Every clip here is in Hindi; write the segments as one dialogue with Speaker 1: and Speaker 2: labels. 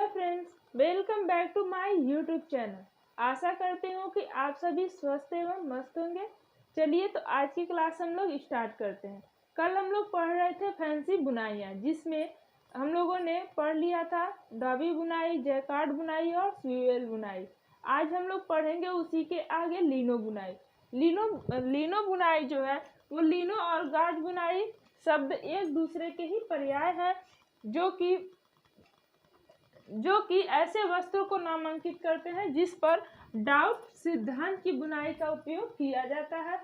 Speaker 1: Friends, welcome back to my YouTube channel. आशा करती हूँ कि आप सभी स्वस्थ एवं मस्त होंगे। चलिए तो आज की क्लास हम लोग स्टार्ट करते हैं। कल हम लोग पढ़ रहे थे फैंसी बुनाइयाँ, जिसमें हम लोगों ने पढ़ लिया था डॉबी बुनाई, जैकार्ड बुनाई और स्वीवेल बुनाई। आज हम लोग पढ़ेंगे उसी के आगे लिनो बुनाई। लिनो बुनाई जो है वो लिनो और गाज बुनाई शब्द एक दूसरे के ही पर्याय है, जो कि ऐसे वस्त्रों को नामांकित करते हैं जिस पर डाउट सिद्धांत की बुनाई का उपयोग किया जाता है।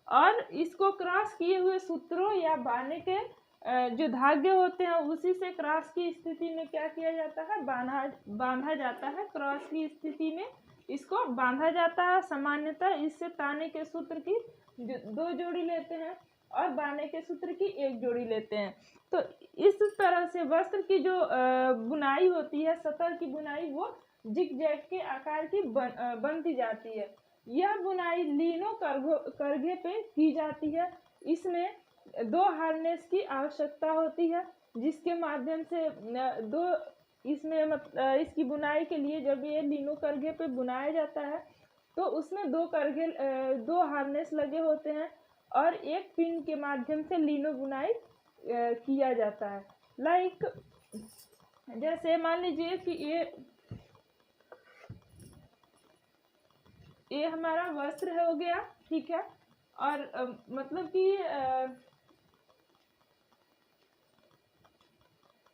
Speaker 1: और इसको क्रॉस किए हुए सूत्रों या बाने के जो धागे होते हैं उसी से क्रॉस की स्थिति में क्या किया जाता है, बांधा जाता है। क्रॉस की स्थिति में इसको बांधा जाता है। सामान्यतः इससे ताने के सूत्र की 2 जोड़ी लेते हैं और बाने के सूत्र की 1 जोड़ी लेते हैं। तो इस तरह से वस्त्र की जो बुनाई होती है, सतह की बुनाई, वो जिग-जैग के आकार की बनती जाती है। यह बुनाई लिनो करघे पे की जाती है। इसमें 2 हार्नेस की आवश्यकता होती है, जिसके माध्यम से इसकी बुनाई के लिए जब ये लिनो करघे पे बुनाया जाता है तो उसमें 2 हार्नेस लगे होते हैं और एक पिन के माध्यम से लिनो बुनाई किया जाता है। लाइक जैसे मान लीजिए कि ये हमारा वस्त्र हो गया, ठीक है। और मतलब कि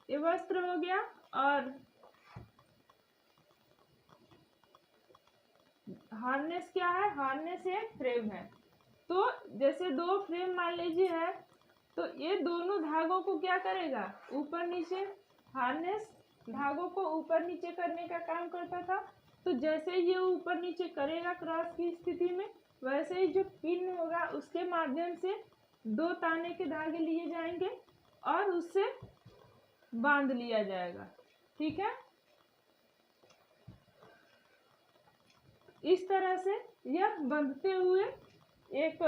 Speaker 1: ये वस्त्र हो गया और हार्नेस क्या है, हार्नेस एक फ्रेम है। तो जैसे 2 फ्रेम मान लीजिए है, तो ये दोनों धागों को क्या करेगा, ऊपर नीचे, हार्नेस धागों को ऊपर नीचे करने का काम करता था। तो जैसे ये ऊपर नीचे करेगा क्रॉस की स्थिति में, वैसे ही जो पिन होगा उसके माध्यम से 2 ताने के धागे लिए जाएंगे और उससे बांध लिया जाएगा, ठीक है। इस तरह से यह बंधते हुए एक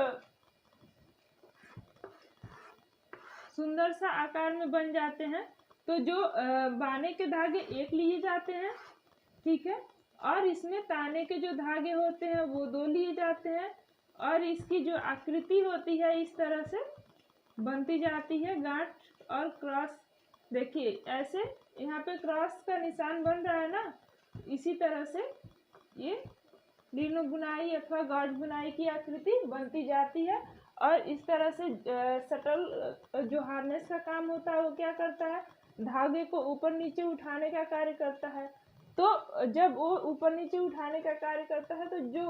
Speaker 1: सुंदर सा आकार में बन जाते हैं। तो जो बाने के धागे 1 लिए जाते हैं, ठीक है, और इसमें ताने के जो धागे होते हैं वो 2 लिए जाते हैं और इसकी जो आकृति होती है इस तरह से बनती जाती है। गांठ और क्रॉस, देखिए ऐसे यहाँ पे क्रॉस का निशान बन रहा है ना, इसी तरह से ये लिनो बुनाई अथवा गॉज बुनाई की आकृति बनती जाती है। और इस तरह से शटल जो हार्नेस का काम होता है वो क्या करता है, धागे को ऊपर नीचे उठाने का कार्य करता है। तो जब वो ऊपर नीचे उठाने का कार्य करता है तो जो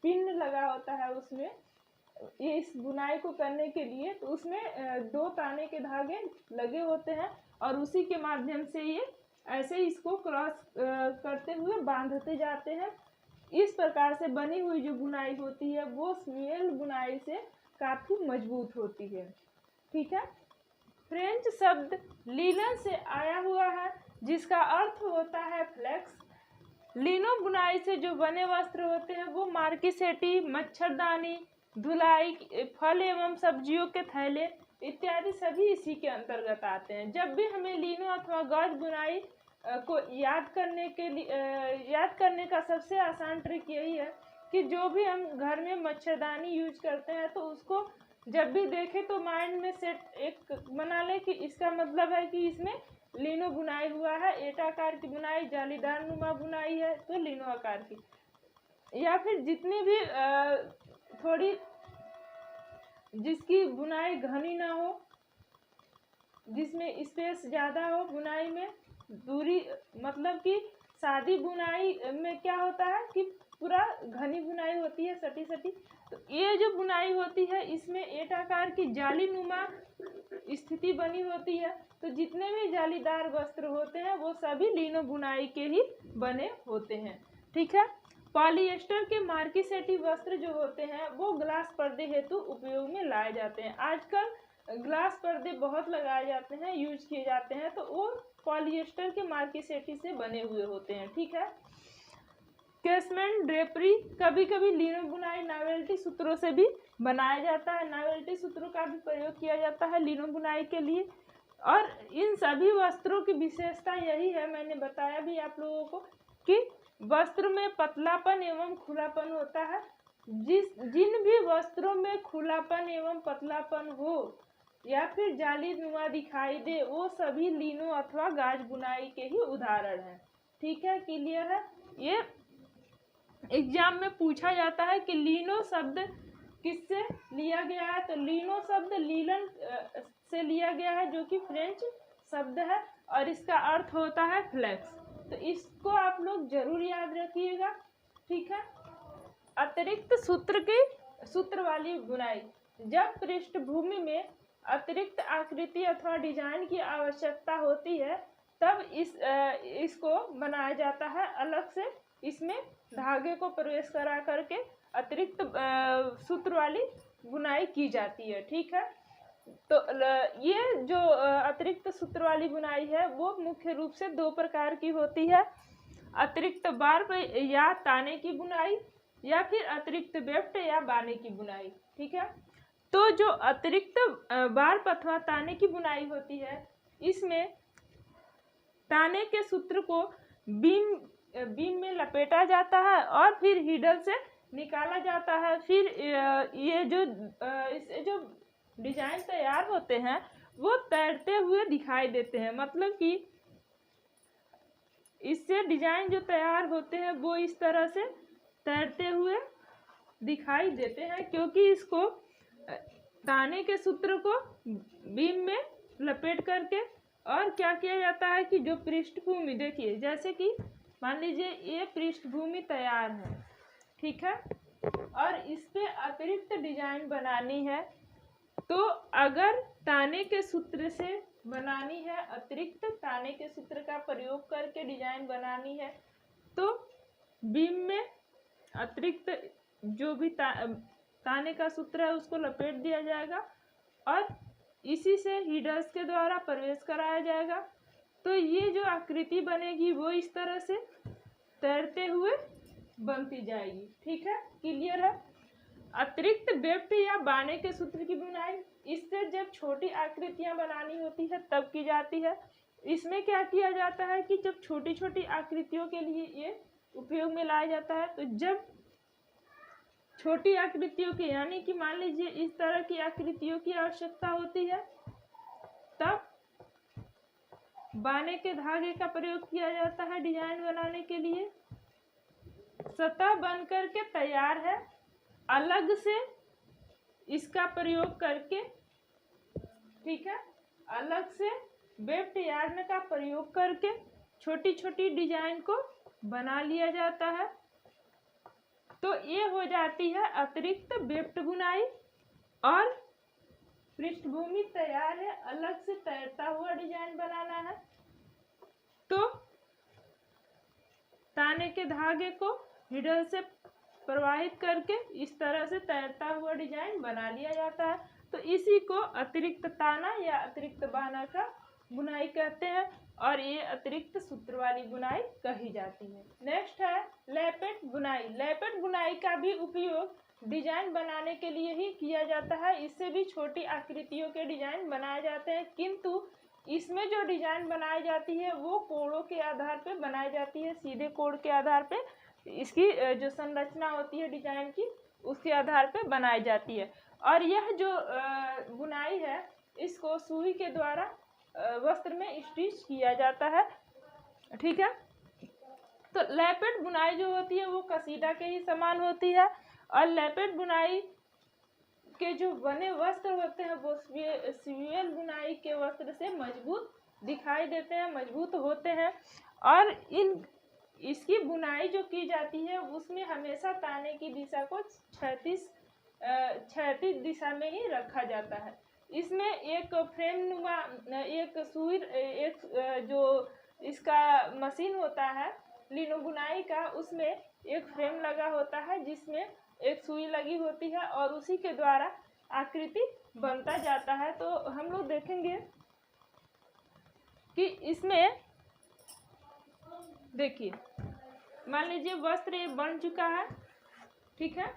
Speaker 1: पिन लगा होता है उसमें, ये इस बुनाई को करने के लिए, तो उसमें 2 ताने के धागे लगे होते हैं और उसी के माध्यम से ये ऐसे इसको क्रॉस करते हुए बांधते जाते हैं। इस प्रकार से बनी हुई जो बुनाई होती है वो स्वीवेल बुनाई से काफी मजबूत होती है, ठीक है। फ्रेंच शब्द लिनन से आया हुआ है, जिसका अर्थ होता है फ्लेक्स। लिनो बुनाई से जो बने वस्त्र होते हैं वो मार्किसेटी, मच्छरदानी, धुलाई, फल एवं सब्जियों के थैले इत्यादि सभी इसी के अंतर्गत आते हैं। जब भी हमें लिनो अथवा गॉज बुनाई को याद करने का सबसे आसान ट्रिक यही है कि जो भी हम घर में मच्छरदानी यूज करते हैं तो उसको जब भी देखें तो माइंड में सेट एक बना लें कि इसका मतलब है कि इसमें लिनो बुनाई हुआ है। 8 आकार की बुनाई, जालीदार नुमा बुनाई है तो लिनो आकार की, या फिर जितनी भी थोड़ी जिसकी बुनाई घनी ना हो, जिसमें स्पेस ज़्यादा हो बुनाई में, दूरी, मतलब कि सादी बुनाई में क्या होता है कि पूरा घनी बुनाई होती है, सटी सटी। तो ये जो बुनाई होती है इसमें 8 आकार की जाली नुमा स्थिति बनी होती है। तो जितने भी जालीदार वस्त्र होते हैं वो सभी लिनो बुनाई के ही बने होते हैं, ठीक है। पॉलिएस्टर के मार्किसेटी वस्त्र जो होते हैं वो ग्लास पर्दे हेतु उपयोग में लाए जाते हैं। आजकल ग्लास पर्दे बहुत लगाए जाते हैं, यूज किए जाते हैं, तो वो पॉलिएस्टर के मार्किसेटी से बने हुए होते हैं, ठीक है। केसमेंट, ड्रेपरी, कभी कभी लिनो बुनाई नॉवेल्टी सूत्रों से भी बनाया जाता है। नॉवेल्टी सूत्रों का भी प्रयोग किया जाता है लिनो बुनाई के लिए। और इन सभी वस्त्रों की विशेषता यही है, मैंने बताया भी आप लोगों को, कि वस्त्र में पतलापन एवं खुलापन होता है। जिन भी वस्त्रों में खुलापन एवं पतलापन हो या फिर जालीनुमा दिखाई दे, वो सभी लीनो अथवा गाज बुनाई के ही उदाहरण हैं। ठीक है, क्लियर है। ये एग्जाम में पूछा जाता है कि लीनो शब्द किससे लिया गया है, तो लीनो शब्द लीलन से लिया गया है, जो कि फ्रेंच शब्द है और इसका अर्थ होता है फ्लेक्स। तो इसको आप लोग जरूर याद रखिएगा। ठीक है। अतिरिक्त सूत्र वाली बुनाई, जब पृष्ठभूमि में अतिरिक्त आकृति अथवा डिजाइन की आवश्यकता होती है तब इसको बनाया जाता है अलग से। इसमें धागे को प्रवेश करा करके अतिरिक्त सूत्र वाली बुनाई की जाती है। ठीक है। तो ये जो अतिरिक्त सूत्र वाली बुनाई है वो मुख्य रूप से दो प्रकार की होती है, अतिरिक्त बार्ब या ताने की बुनाई या फिर अतिरिक्त वेफ्ट या बाने की बुनाई। ठीक है। तो जो अतिरिक्त बार्ब अथवा ताने की बुनाई होती है, इसमें ताने के सूत्र को बीम में लपेटा जाता है और फिर हीडल से निकाला जाता है। फिर ये जो इससे जो डिजाइन तैयार होते हैं वो तैरते हुए दिखाई देते हैं, मतलब कि इससे डिजाइन जो तैयार होते हैं वो इस तरह से तैरते हुए दिखाई देते हैं, क्योंकि इसको ताने के सूत्र को बीम में लपेट करके और क्या किया जाता है कि जो पृष्ठभूमि, देखिए जैसे कि मान लीजिए ये पृष्ठभूमि तैयार है, ठीक है, और इस पे अतिरिक्त डिजाइन बनानी है, तो अगर ताने के सूत्र से बनानी है, अतिरिक्त ताने के सूत्र का प्रयोग करके डिजाइन बनानी है, तो बीम में अतिरिक्त जो भी ताने का सूत्र है उसको लपेट दिया जाएगा और इसी से हीडर्स के द्वारा प्रवेश कराया जाएगा। तो ये जो आकृति बनेगी वो इस तरह से तैरते हुए बनती जाएगी। ठीक है, क्लियर है। अतिरिक्त वेफ्ट या बाने के सूत्र की बुनाई, इससे जब छोटी आकृतियां बनानी होती है तब की जाती है। इसमें क्या किया जाता है कि जब छोटी छोटी आकृतियों के लिए ये उपयोग में लाया जाता है, तो जब छोटी आकृतियों की, यानी कि मान लीजिए इस तरह की आकृतियों की आवश्यकता होती है, तब बाने के धागे का प्रयोग किया जाता है डिजाइन बनाने के लिए। सतह बनकर के तैयार है, अलग से इसका प्रयोग करके, ठीक है, अलग से वेफ्ट यार्न का प्रयोग करके छोटी छोटी डिजाइन को बना लिया जाता है। तो ये हो जाती है अतिरिक्त वेफ्ट बुनाई। और पृष्ठभूमि तैयार है, अलग से तैरता हुआ डिजाइन बनाना है, तो ताने के धागे को नीडल से प्रवाहित करके इस तरह से तैरता हुआ डिजाइन बना लिया जाता है। तो इसी को अतिरिक्त ताना या अतिरिक्त बाना का बुनाई कहते हैं और ये अतिरिक्त सूत्र वाली बुनाई कही जाती है। नेक्स्ट है लैपेट बुनाई। लैपेट बुनाई का भी उपयोग डिजाइन बनाने के लिए ही किया जाता है। इससे भी छोटी आकृतियों के डिजाइन बनाए जाते हैं, किंतु इसमें जो डिजाइन बनाई जाती है वो कोड़ों के आधार पर बनाई जाती है, सीधे कोड़ के आधार पे इसकी जो संरचना होती है डिजाइन की उसके आधार पे बनाई जाती है। और यह जो बुनाई है इसको सुई के द्वारा वस्त्र में स्टिच किया जाता है। ठीक है, तो लैपेट बुनाई जो होती है वो कसीदा के ही समान होती है और लैपेट बुनाई के जो बने वस्त्र होते हैं वो स्वीयल बुनाई के वस्त्र से मजबूत दिखाई देते हैं, मजबूत होते हैं। और इसकी बुनाई जो की जाती है उसमें हमेशा ताने की दिशा को क्षैतिज दिशा में ही रखा जाता है। इसमें एक फ्रेम नुमा एक सुई, एक जो इसका मशीन होता है लिनो बुनाई का, उसमें एक फ्रेम लगा होता है जिसमें एक सुई लगी होती है और उसी के द्वारा आकृति बनता जाता है। तो हम लोग देखेंगे कि इसमें देखिए, मान लीजिए वस्त्र ये बन चुका है, ठीक है,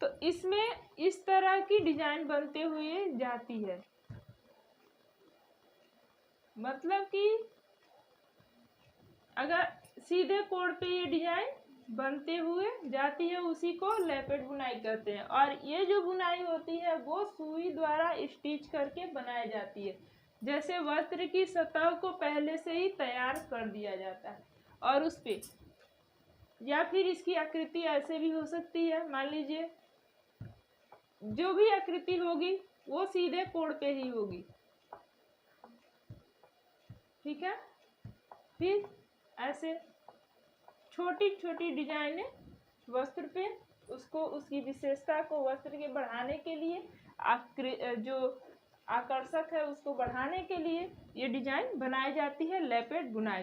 Speaker 1: तो इसमें इस तरह की डिजाइन बनते हुए जाती है। मतलब कि अगर सीधे कोड पे ये डिजाइन बनते हुए जाती है उसी को लेपेट बुनाई कहते हैं। और ये जो बुनाई होती है वो सुई द्वारा स्टिच करके बनाई जाती है। जैसे वस्त्र की सतह को पहले से ही तैयार कर दिया जाता है और उस पे, या फिर इसकी आकृति ऐसे भी हो सकती है। मान लीजिए जो भी आकृति होगी वो सीधे कोड पे ही होगी, ठीक है। फिर ऐसे छोटी छोटी डिजाइनें वस्त्र पे, उसको उसकी विशेषता को वस्त्र के बढ़ाने के लिए जो आकर्षक है उसको बढ़ाने के लिए ये डिजाइन बनाई जाती है लेपेट बुनाई।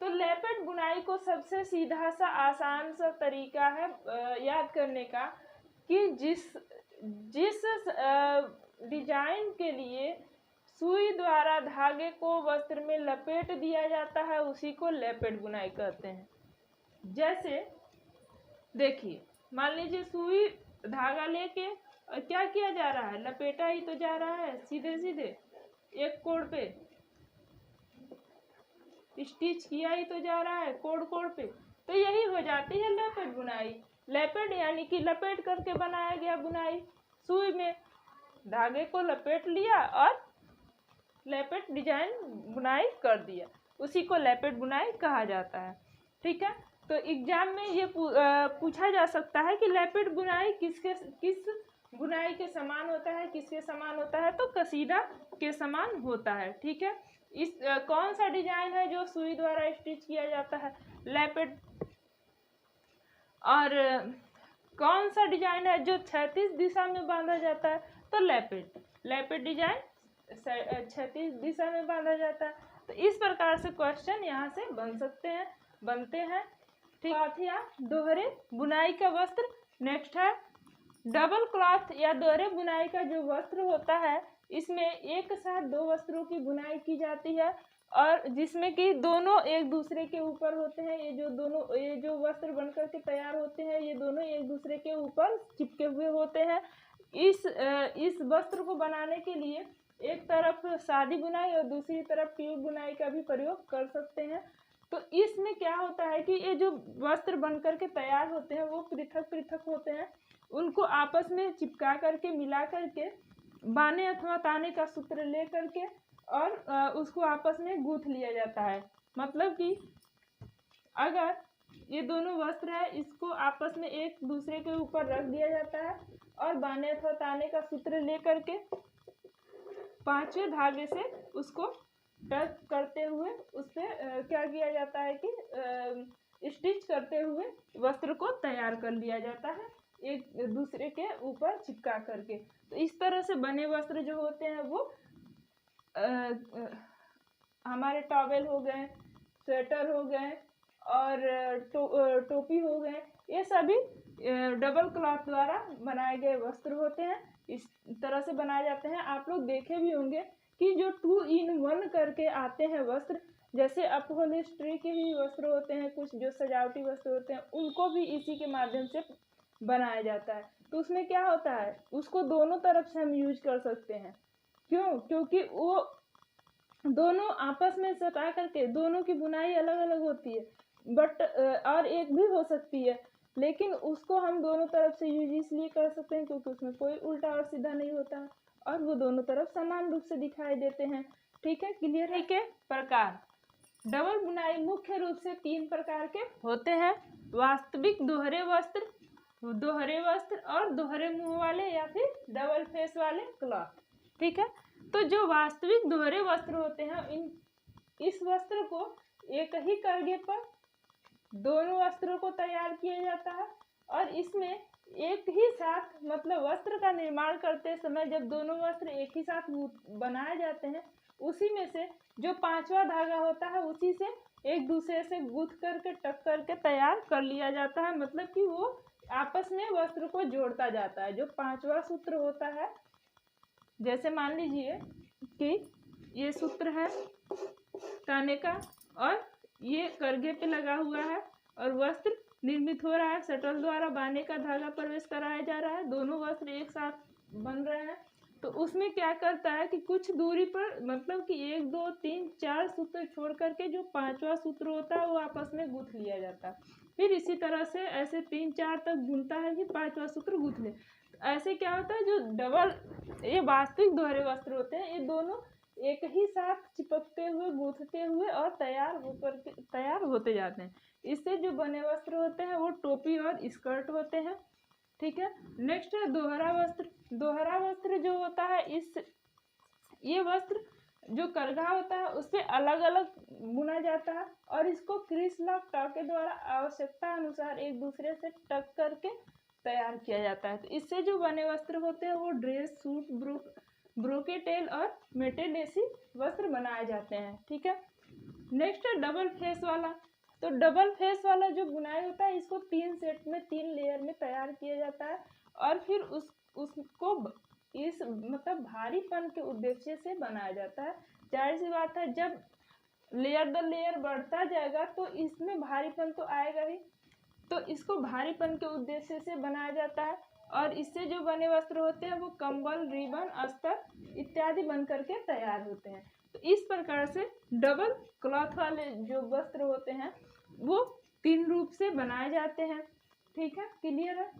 Speaker 1: तो लेपेट बुनाई को सबसे सीधा सा आसान सा तरीका है याद करने का कि जिस डिजाइन के लिए सुई द्वारा धागे को वस्त्र में लपेट दिया जाता है उसी को लेपेट बुनाई कहते हैं। जैसे देखिए, मान लीजिए सुई धागा लेके और क्या किया जा रहा है, लपेटा ही तो जा रहा है सीधे सीधे एक कोड पे, स्टिच किया ही तो जा रहा है कोड कोड पे। तो यही हो जाती है लेपेट बुनाई। लेपेट यानी कि लपेट करके बनाया गया बुनाई। सुई में धागे को लपेट लिया और लेपेट डिजाइन बुनाई कर दिया, उसी को लेपेट बुनाई कहा जाता है, ठीक है। तो एग्जाम में ये पूछा जा सकता है कि लेपेट बुनाई किस बुनाई के समान होता है, किसके समान होता है, तो कसीदा के समान होता है, ठीक है। इस कौन सा डिजाइन है जो सुई द्वारा स्टिच किया जाता है, लेपेट। और कौन सा डिजाइन है जो क्षैतिज दिशा में बांधा जाता है, तो लेपेट डिजाइन क्षैतिज दिशा में बांधा जाता है। तो इस प्रकार से क्वेश्चन यहाँ से बनते हैं, ठीक है। दोहरे बुनाई का वस्त्र। नेक्स्ट है डबल क्लॉथ या दोहरे बुनाई का जो वस्त्र होता है, इसमें एक साथ दो वस्त्रों की बुनाई की जाती है और जिसमें कि दोनों एक दूसरे के ऊपर होते हैं। ये जो वस्त्र बनकर के तैयार होते हैं ये दोनों एक दूसरे के ऊपर चिपके हुए होते हैं। इस वस्त्र को बनाने के लिए एक तरफ सादी बुनाई और दूसरी तरफ ट्यूब बुनाई का भी प्रयोग कर सकते हैं। तो इसमें क्या होता है कि ये जो वस्त्र बनकर के तैयार होते हैं वो पृथक पृथक होते हैं, उनको आपस में चिपका करके मिला करके बाने अथवा ताने का सूत्र ले करके और उसको आपस में गूंथ लिया जाता है। मतलब कि अगर ये दोनों वस्त्र है इसको आपस में एक दूसरे के ऊपर रख दिया जाता है और बाने अथवा ताने का सूत्र ले करके पांचवें धागे से उसको टच करते हुए उससे क्या किया जाता है कि स्टिच करते हुए वस्त्र को तैयार कर लिया जाता है एक दूसरे के ऊपर चिपका करके। तो इस तरह से बने वस्त्र जो होते हैं वो हमारे टॉवेल हो गए, स्वेटर हो गए और टोपी हो गए, ये सभी डबल क्लॉथ द्वारा बनाए गए वस्त्र होते हैं। इस तरह से बनाए जाते हैं। आप लोग देखे भी होंगे कि जो 2 in 1 करके आते हैं वस्त्र, जैसे अपहोल्स्ट्री के भी वस्त्र होते हैं, कुछ जो सजावटी वस्त्र होते हैं उनको भी इसी के माध्यम से बनाया जाता है। तो उसमें क्या होता है, उसको दोनों तरफ से हम यूज कर सकते हैं। क्यों? क्योंकि वो दोनों आपस में सटा करके दोनों की बुनाई अलग अलग होती है, बट और एक भी हो सकती है, लेकिन उसको हम दोनों तरफ से यूज इसलिए कर सकते हैं क्योंकि उसमें कोई उल्टा और सीधा नहीं होता है और वो दोनों तरफ समान रूप से दिखाई देते हैं, ठीक है। क्लियर है? के प्रकार डबल बुनाई मुख्य रूप से 3 प्रकार के होते हैं, वास्तविक दोहरे वस्त्र और दोहरे मुंह वाले या फिर डबल फेस वाले क्लॉथ, ठीक है। तो जो वास्तविक दोहरे वस्त्र होते हैं इस वस्त्र को एक ही करगे पर दोनों वस्त्रों को तैयार किया जाता है और इसमें एक ही साथ मतलब वस्त्र का निर्माण करते समय जब दोनों वस्त्र एक ही साथ बनाए जाते हैं उसी में से जो 5वां धागा होता है उसी से एक दूसरे से गूंथ करके टक करके तैयार कर लिया जाता है। मतलब कि वो आपस में वस्त्र को जोड़ता जाता है। जो 5वां सूत्र होता है, जैसे मान लीजिए कि ये सूत्र है ताने का और ये करगे पे लगा हुआ है और वस्त्र निर्मित हो रहा है, शटल द्वारा बाने का धागा प्रवेश कराया जा रहा है, दोनों वस्त्र एक साथ बन रहे हैं तो उसमें क्या करता है कि कुछ दूरी पर मतलब कि 1 2 3 4 सूत्र छोड़ करके जो 5वां सूत्र होता है वो आपस में गूंथ लिया जाता है। फिर इसी तरह से ऐसे 3 4 तक बुनता है कि 5वां सूत्र गूंथ ले। ऐसे क्या होता है, जो डबल ये वास्तविक दोहरे वस्त्र होते हैं, ये दोनों एक ही साथ चिपकते हुए, गूंथते हुए और तैयार होते जाते हैं। इससे जो बने वस्त्र होते हैं वो टोपी और स्कर्ट होते हैं। ठीक है। नेक्स्ट है दोहरा वस्त्र। दोहरा वस्त्र जो होता है, ये वस्त्र जो करघा होता है उस पे अलग अलग बुना जाता है और इसको क्रीस लॉक टाके द्वारा आवश्यकता अनुसार एक दूसरे से टक करके तैयार किया जाता है। तो इससे जो बने वस्त्र होते हैं वो ड्रेस, सूट, ब्रोकेटेल और मेटेडेसी वस्त्र बनाए जाते हैं। ठीक है। नेक्स्ट है डबल फेस वाला। तो डबल फेस वाला जो बुनाई होता है, इसको 3 सेट में 3 लेयर में तैयार किया जाता है और फिर उसको इस मतलब भारीपन के उद्देश्य से बनाया जाता है। जाहिर सी बात है, जब लेयर दर लेयर बढ़ता जाएगा तो इसमें भारीपन तो आएगा ही, तो इसको भारीपन के उद्देश्य से बनाया जाता है और इससे जो बने वस्त्र होते हैं वो कंबल, रिबन, अस्तर इत्यादि बन करके तैयार होते हैं। तो इस प्रकार से डबल क्लॉथ वाले जो वस्त्र होते हैं वो 3 रूप से बनाए जाते हैं। ठीक है, क्लियर है।